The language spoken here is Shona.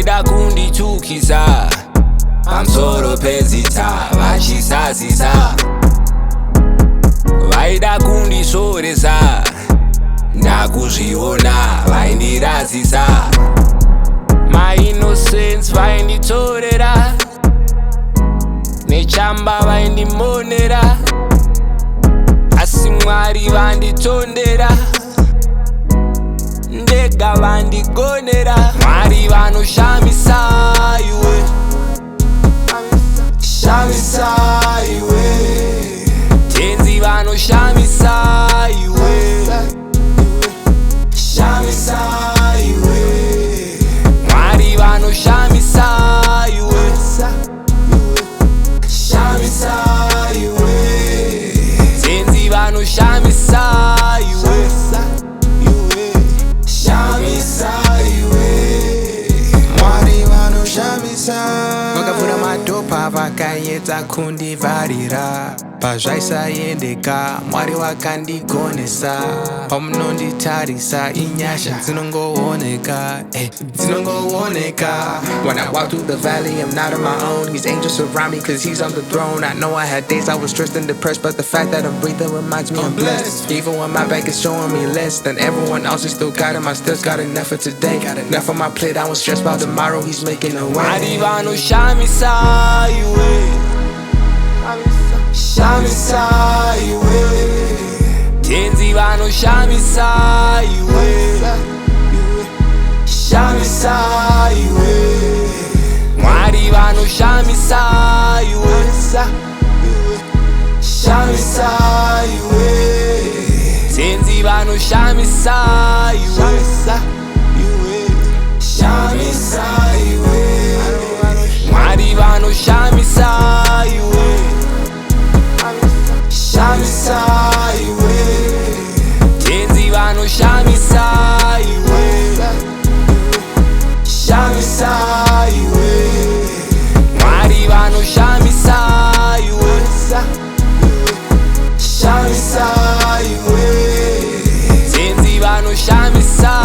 vaida kunditukisa pamusoro pezita vachisazisa, vaida kundisoresa ndakuzviona vaindirazisa. My innocence vainditorera, nechamba vaindimonera, asi Mwari vanditondera, ndega vandigonera. Mwari vanoshamisa iwe, shamisa iwe, tenzi vanoshamisa iwe, shamisa iwe, Mwari vanoshamisa iwe, shamisa iwe, tenzi vanoshamisa iwe, shamisa iwe, Mwari vanoshamisa. Vakavhura madhopa vakaedza kundivharira, pazvaisaendeka Mwari wakandigonesa. Pamunonditarisa inyasha dzinongooneka, dzinongooneka. When I walk through the valley, I'm not on my own. His angels surround me cause he's on the throne. I know I had days I was stressed and depressed, but the fact that I'm breathing reminds me I'm blessed. Even when my back is showing me less than everyone else, is still got him. I still got enough for today, got enough on my plate. I was stressed about tomorrow, he's making a way. Mwari vanoshamisa iwe, shamisa iwe, tenzi vanoshamisa iwe, shamisa iwe, Mwari vanoshamisa iwe, shamisa iwe, tenzi vanoshamisa iwe, shamisa iwe, Mwari vanoshamisa iwe, shamisa iwe, tenzi vanoshamisa iwe, shamisa iwe, Mwari vanoshamisa iwe, shamisa iwe, tenzi vanoshamisa